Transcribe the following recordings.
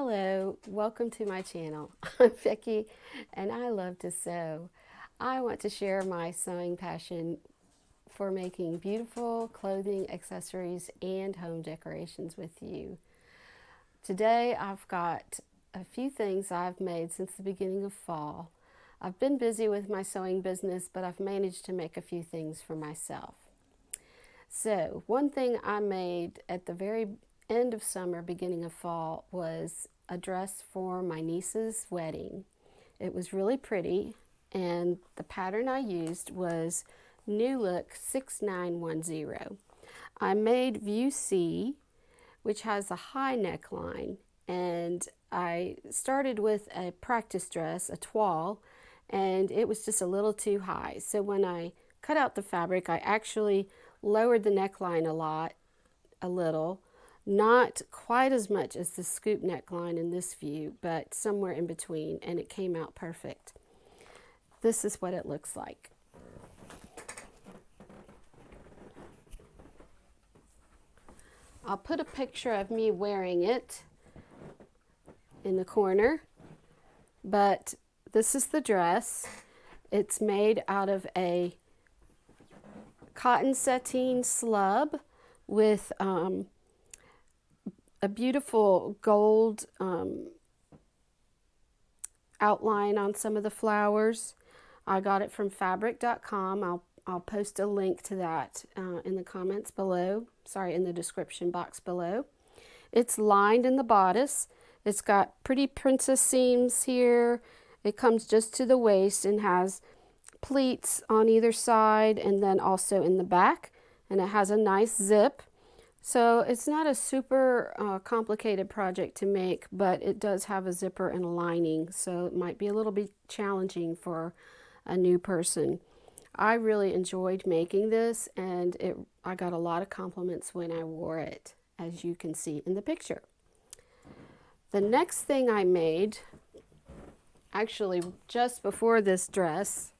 Hello, welcome to my channel. I'm Vicki and I love to sew. I want to share my sewing passion for making beautiful clothing, accessories, and home decorations with you. Today I've got a few things I've made since the beginning of fall. I've been busy with my sewing business, but I've managed to make a few things for myself. So, one thing I made at the very end of summer, beginning of fall, was a dress for my niece's wedding. It was really pretty, and the pattern I used was New Look 6910. I made View C, which has a high neckline, and I started with a practice dress, a toile, and it was just a little too high. So when I cut out the fabric, I actually lowered the neckline a little, not quite as much as the scoop neckline in this view, but somewhere in between, and it came out perfect. This is what it looks like. I'll put a picture of me wearing it in the corner, but this is the dress. It's made out of a cotton sateen slub with a beautiful gold outline on some of the flowers. I got it from fabric.com. I'll post a link to that in the comments below. Sorry, in the description box below. It's lined in the bodice. It's got pretty princess seams here. It comes just to the waist and has pleats on either side and then also in the back, and it has a nice zip. So it's not a super complicated project to make, but it does have a zipper and a lining, so it might be a little bit challenging for a new person. I really enjoyed making this, and I got a lot of compliments when I wore it, as you can see in the picture. The next thing I made, actually just before this dress,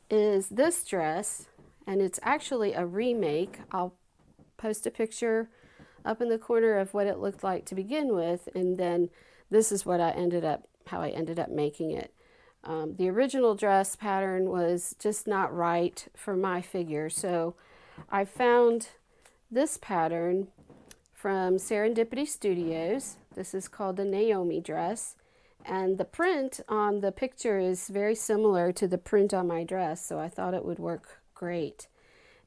is this dress, and it's actually a remake. I'll post a picture up in the corner of what it looked like to begin with, and then this is how I ended up making it. The original dress pattern was just not right for my figure, so I found this pattern from Serendipity Studios. This is called the Naomi Dress, and the print on the picture is very similar to the print on my dress, so I thought it would work great.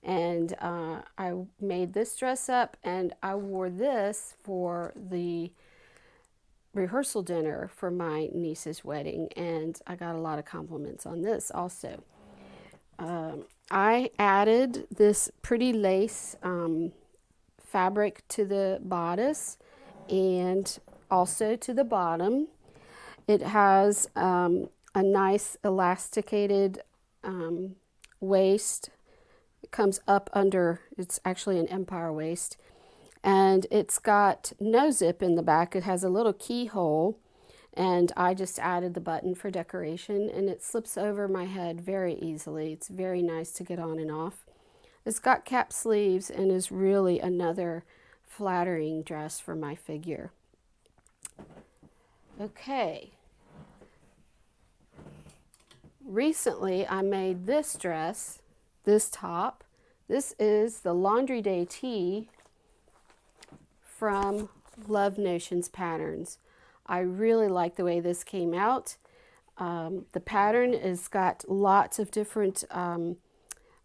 And I made this dress up, and I wore this for the rehearsal dinner for my niece's wedding, and I got a lot of compliments on this also. I added this pretty lace fabric to the bodice and also to the bottom. It has a nice elasticated waist. It comes up under, it's actually an empire waist, and it's got no zip in the back. It has a little keyhole, and I just added the button for decoration, and it slips over my head very easily. It's very nice to get on and off. It's got cap sleeves and is really another flattering dress for my figure. Okay. Recently I made this dress, this top. This is the Laundry Day Tee from Love Notions Patterns. I really like the way this came out. The pattern has got lots of different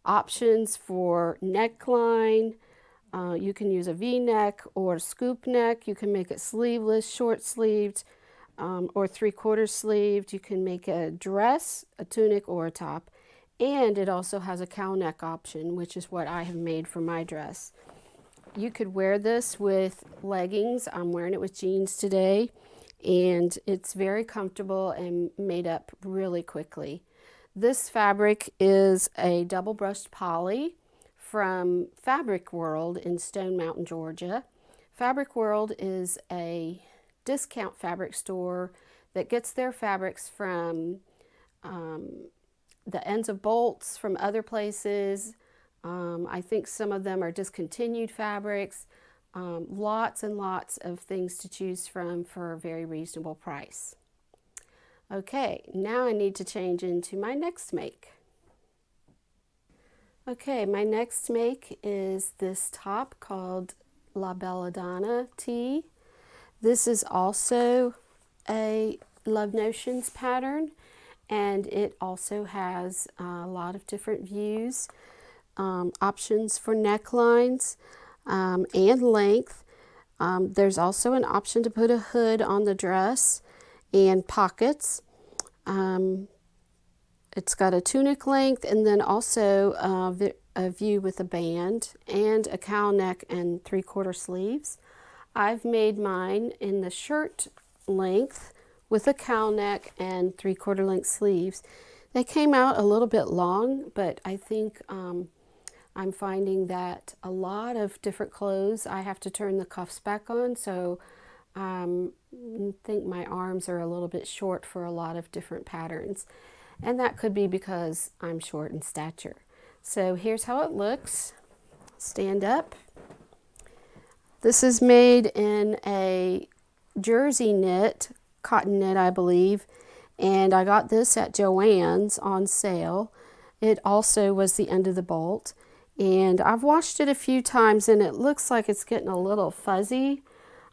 options for neckline. You can use a V-neck or a scoop neck. You can make it sleeveless, short sleeved, or 3/4 sleeved. You can make a dress, a tunic, or a top. And it also has a cowl neck option, which is what I have made for my dress. You could wear this with leggings. I'm wearing it with jeans today, and it's very comfortable and made up really quickly. This fabric is a double brushed poly from Fabric World in Stone Mountain, Georgia. Fabric World is a discount fabric store that gets their fabrics from the ends of bolts from other places. I think some of them are discontinued fabrics. Lots and lots of things to choose from for a very reasonable price. Okay, now I need to change into my next make. Okay, my next make is this top called La Belladonna Tea. This is also a Love Notions pattern, and it also has a lot of different views, options for necklines and length. There's also an option to put a hood on the dress and pockets. It's got a tunic length and then also a view with a band and a cowl neck and 3/4 sleeves. I've made mine in the shirt length with a cowl neck and 3/4 length sleeves. They came out a little bit long, but I think I'm finding that a lot of different clothes I have to turn the cuffs back on, so I think my arms are a little bit short for a lot of different patterns. And that could be because I'm short in stature. So here's how it looks. Stand up. This is made in a jersey knit, cotton knit I believe, and I got this at JoAnn's on sale. It also was the end of the bolt, and I've washed it a few times and it looks like it's getting a little fuzzy.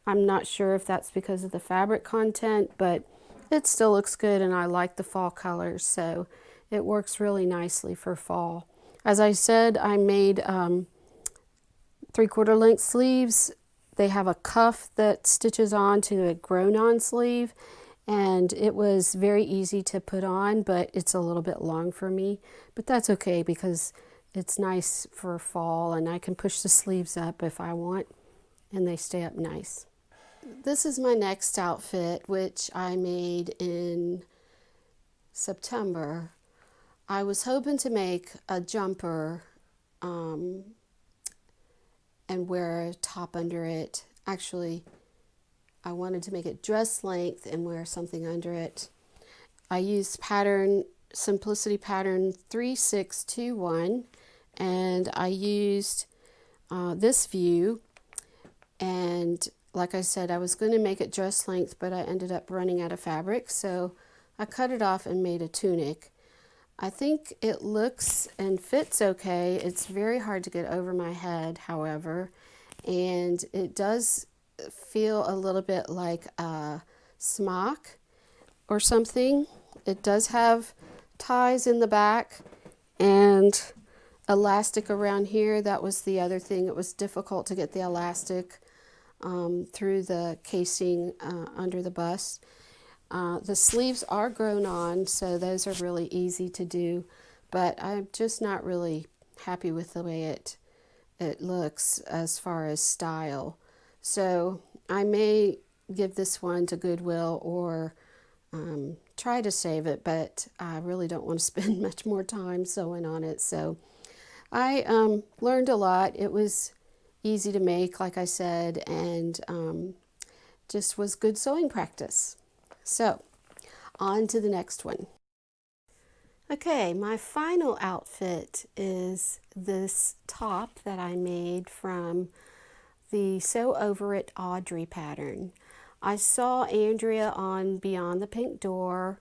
I'm not sure if that's because of the fabric content, but it still looks good and I like the fall colors, so it works really nicely for fall. As I said, I made 3/4 length sleeves. They have a cuff that stitches on to a grown-on sleeve, and it was very easy to put on, but it's a little bit long for me. But that's okay because it's nice for fall and I can push the sleeves up if I want and they stay up nice. This is my next outfit, which I made in September. I was hoping to make a jumper and wear a top under it. Actually, I wanted to make it dress length and wear something under it. I used Simplicity pattern 3621, and I used this view, and like I said, I was going to make it dress length, but I ended up running out of fabric, so I cut it off and made a tunic. I think it looks and fits okay. It's very hard to get over my head, however, and it does feel a little bit like a smock or something. It does have ties in the back and elastic around here. That was the other thing. It was difficult to get the elastic through the casing under the bust. The sleeves are grown on, so those are really easy to do, but I'm just not really happy with the way it looks as far as style. So I may give this one to Goodwill or try to save it, but I really don't want to spend much more time sewing on it. So I learned a lot. It was easy to make, like I said, and just was good sewing practice. So on to the next one. Okay, my final outfit is this top that I made from the Sew Over It Audrey pattern. I saw Andrea on Beyond the Pink Door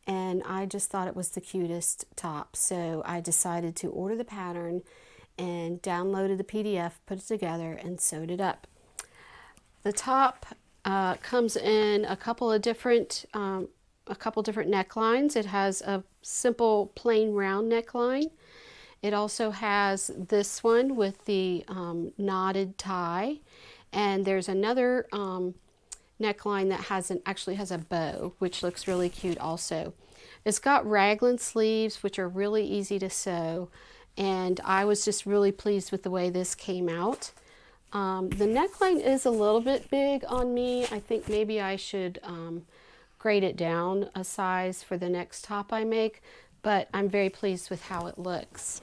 and I just thought it was the cutest top, so I decided to order the pattern and downloaded the PDF, put it together, and sewed it up. The top comes in a couple different necklines. It has a simple plain round neckline. It also has this one with the knotted tie, and there's another neckline that actually has a bow, which looks really cute also. It's got raglan sleeves, which are really easy to sew, and I was just really pleased with the way this came out. The neckline is a little bit big on me. I think maybe I should grade it down a size for the next top I make, but I'm very pleased with how it looks.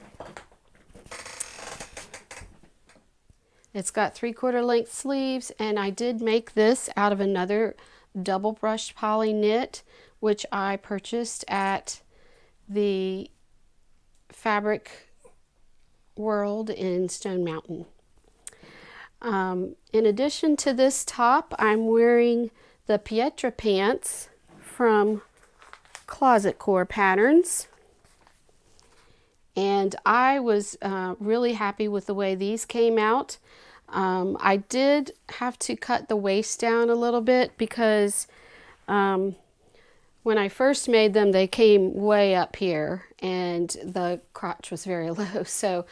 It's got 3/4 length sleeves, and I did make this out of another double brushed poly knit, which I purchased at the Fabric World in Stone Mountain. In addition to this top, I'm wearing the Pietra Pants from Closet Core Patterns. And I was really happy with the way these came out. I did have to cut the waist down a little bit because when I first made them, they came way up here and the crotch was very low. So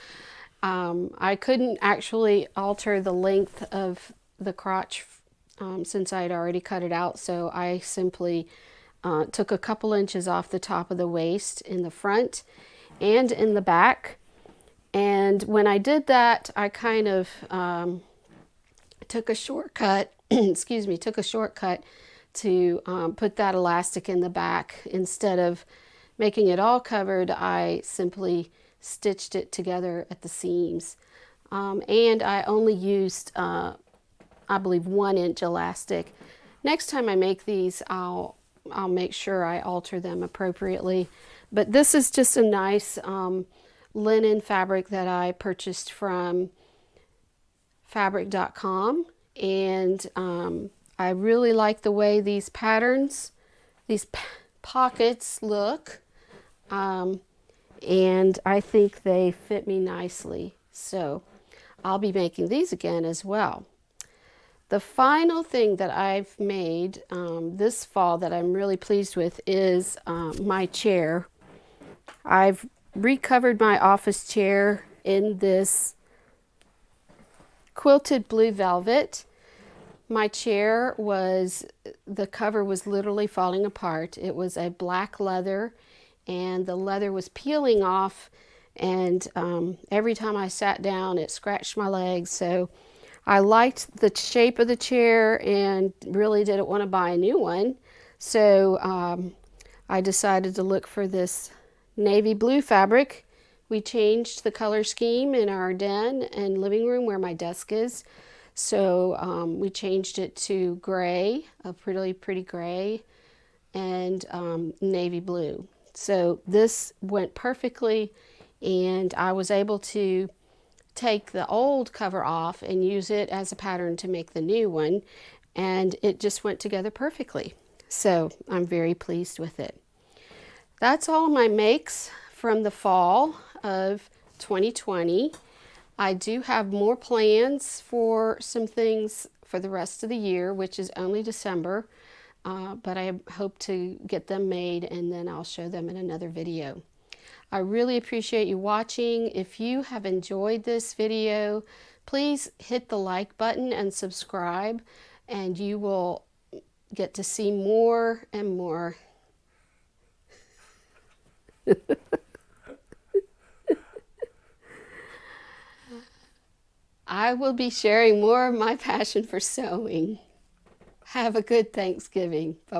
I couldn't actually alter the length of the crotch since I had already cut it out. So I simply took a couple inches off the top of the waist in the front and in the back. And when I did that, I kind of took a shortcut, excuse me, took a shortcut to put that elastic in the back. Instead of making it all covered, I simply stitched it together at the seams. And I only used, I believe, 1 inch elastic. Next time I make these, I'll make sure I alter them appropriately. But this is just a nice linen fabric that I purchased from fabric.com, and I really like the way these patterns, these pockets look, and I think they fit me nicely. So I'll be making these again as well. The final thing that I've made this fall that I'm really pleased with is my chair. I've recovered my office chair in this quilted blue velvet. My chair was, the cover was literally falling apart. It was a black leather and the leather was peeling off, and every time I sat down it scratched my legs. So I liked the shape of the chair and really didn't want to buy a new one. So I decided to look for this navy blue fabric. We changed the color scheme in our den and living room where my desk is. So we changed it to gray, a pretty gray, and navy blue. So this went perfectly, and I was able to take the old cover off and use it as a pattern to make the new one, and it just went together perfectly. So I'm very pleased with it. That's all my makes from the fall of 2020. I do have more plans for some things for the rest of the year, which is only December, but I hope to get them made and then I'll show them in another video. I really appreciate you watching. If you have enjoyed this video, please hit the like button and subscribe, and you will get to see more and more. I will be sharing more of my passion for sewing. Have a good Thanksgiving. Bye.